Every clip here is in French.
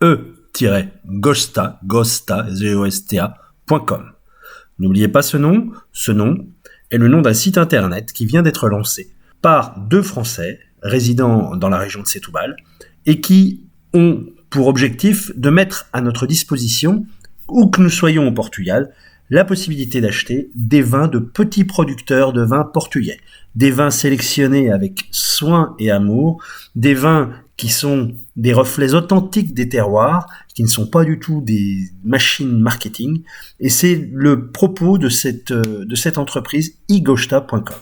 e-gosta.com. N'oubliez pas ce nom est le nom d'un site internet qui vient d'être lancé par 2 Français résidant dans la région de Setúbal et qui ont pour objectif de mettre à notre disposition, où que nous soyons au Portugal, la possibilité d'acheter des vins de petits producteurs de vins portugais, des vins sélectionnés avec soin et amour, des vins qui sont des reflets authentiques des terroirs, qui ne sont pas du tout des machines marketing, et c'est le propos de cette entreprise e-gosta.com.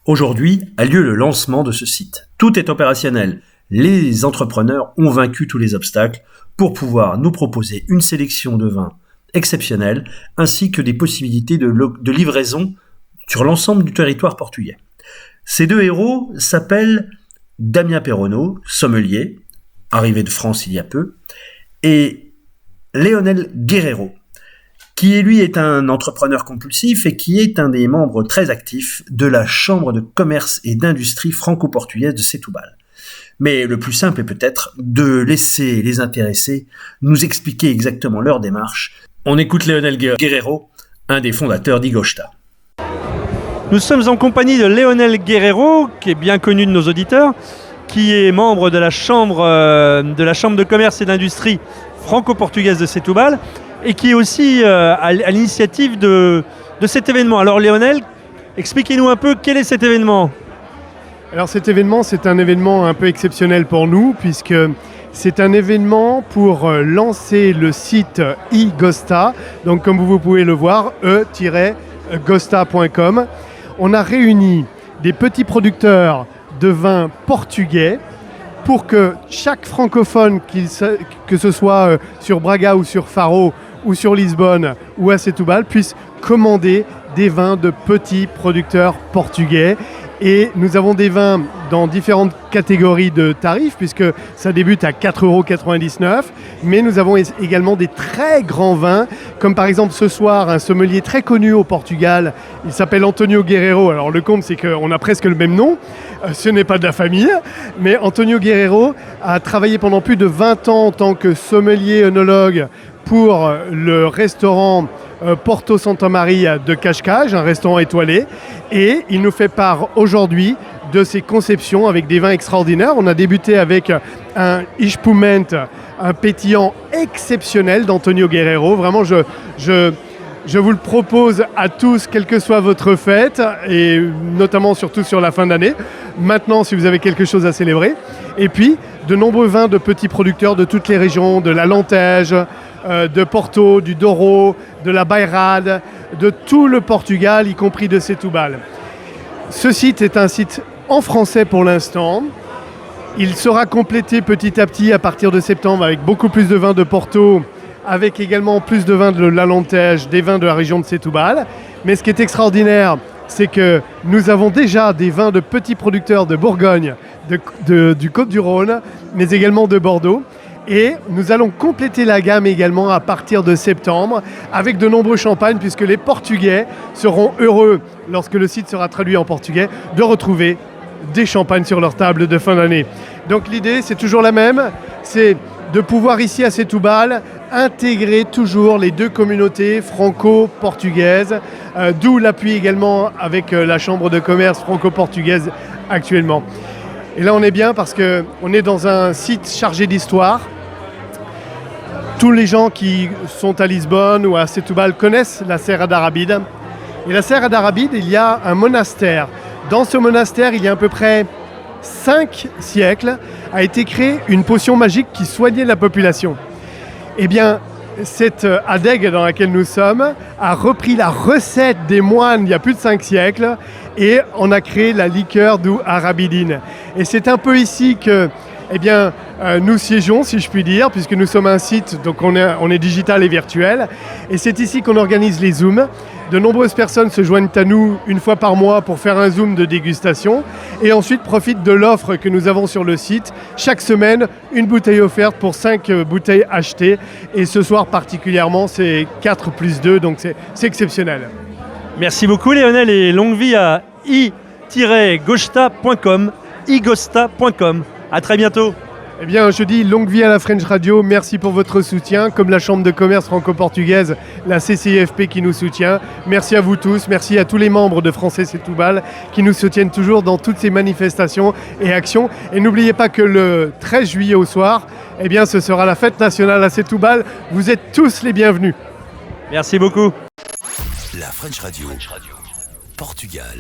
Aujourd'hui a lieu le lancement de ce site. Tout est opérationnel. Les entrepreneurs ont vaincu tous les obstacles pour pouvoir nous proposer une sélection de vins exceptionnels, ainsi que des possibilités de livraison sur l'ensemble du territoire portugais. Ces 2 héros s'appellent Damien Perronneau, sommelier, arrivé de France il y a peu, et Leonel Guerreiro, qui lui est un entrepreneur compulsif et qui est un des membres très actifs de la Chambre de commerce et d'industrie franco-portugaise de Setúbal. Mais le plus simple est peut-être de laisser les intéressés nous expliquer exactement leur démarche. On écoute Leonel Guerreiro, un des fondateurs d'e-Gosta. Nous sommes en compagnie de Leonel Guerreiro, qui est bien connu de nos auditeurs, qui est membre de la Chambre de commerce et d'industrie franco-portugaise de Setúbal et qui est aussi à l'initiative de cet événement. Alors Leonel, expliquez-nous un peu quel est cet événement. Alors cet événement, c'est un événement un peu exceptionnel pour nous puisque c'est un événement pour lancer le site e-Gosta. Donc comme vous pouvez le voir, e-gosta.com. On a réuni des petits producteurs de vins portugais pour que chaque francophone, que ce soit sur Braga ou sur Faro ou sur Lisbonne ou à Setúbal, puisse commander des vins de petits producteurs portugais. Et nous avons des vins dans différentes catégories de tarifs, puisque ça débute à 4,99 €. Mais nous avons également des très grands vins, comme par exemple ce soir, un sommelier très connu au Portugal. Il s'appelle Antonio Guerreiro. Alors le comble, c'est qu'on a presque le même nom. Ce n'est pas de la famille. Mais Antonio Guerreiro a travaillé pendant plus de 20 ans en tant que sommelier œnologue pour le restaurant Porto Santa Maria de Cascais, un restaurant étoilé, et il nous fait part aujourd'hui de ses conceptions avec des vins extraordinaires. On a débuté avec un Espumante, un pétillant exceptionnel d'Antonio Guerreiro. Vraiment, je vous le propose à tous, quelle que soit votre fête, et notamment surtout sur la fin d'année. Maintenant, si vous avez quelque chose à célébrer. Et puis, de nombreux vins de petits producteurs de toutes les régions, de l'Alentejo, de Porto, du Douro, de la Bairrade, de tout le Portugal, y compris de Setúbal. Ce site est un site en français pour l'instant. Il sera complété petit à petit à partir de septembre avec beaucoup plus de vins de Porto, avec également plus de vins de l'Alentejo, des vins de la région de Setúbal. Mais ce qui est extraordinaire, c'est que nous avons déjà des vins de petits producteurs de Bourgogne, du Côte-du-Rhône, mais également de Bordeaux. Et nous allons compléter la gamme également à partir de septembre avec de nombreux champagnes, puisque les Portugais seront heureux, lorsque le site sera traduit en portugais, de retrouver des champagnes sur leur table de fin d'année. Donc l'idée, c'est toujours la même, c'est de pouvoir ici à Setúbal intégrer toujours les 2 communautés franco-portugaises, d'où l'appui également avec la Chambre de commerce franco-portugaise actuellement. Et là, on est bien parce qu'on est dans un site chargé d'histoire. Tous les gens qui sont à Lisbonne ou à Setúbal connaissent la Serra d'Arrábide. Et la Serra d'Arrábide, il y a un monastère. Dans ce monastère, il y a à peu près 5 siècles, a été créée une potion magique qui soignait la population. Eh bien, cette adègue dans laquelle nous sommes a repris la recette des moines il y a plus de 5 siècles et on a créé la liqueur du Arrabidine. Et c'est un peu ici que nous siégeons, si je puis dire, puisque nous sommes un site, donc on est digital et virtuel. Et c'est ici qu'on organise les Zooms. De nombreuses personnes se joignent à nous une fois par mois pour faire un Zoom de dégustation et ensuite profitent de l'offre que nous avons sur le site. Chaque semaine, une bouteille offerte pour 5 bouteilles achetées. Et ce soir particulièrement, c'est 4 plus 2, donc c'est exceptionnel. Merci beaucoup Leonel et longue vie à i-gosta.com, e-gosta.com. À très bientôt. Eh bien, je dis longue vie à la French Radio, merci pour votre soutien, comme la Chambre de commerce franco-portugaise, la CCIFP qui nous soutient. Merci à vous tous, merci à tous les membres de Français Setúbal qui nous soutiennent toujours dans toutes ces manifestations et actions. Et n'oubliez pas que le 13 juillet au soir, eh bien, ce sera la fête nationale à Setúbal. Vous êtes tous les bienvenus. Merci beaucoup. La French Radio, Portugal.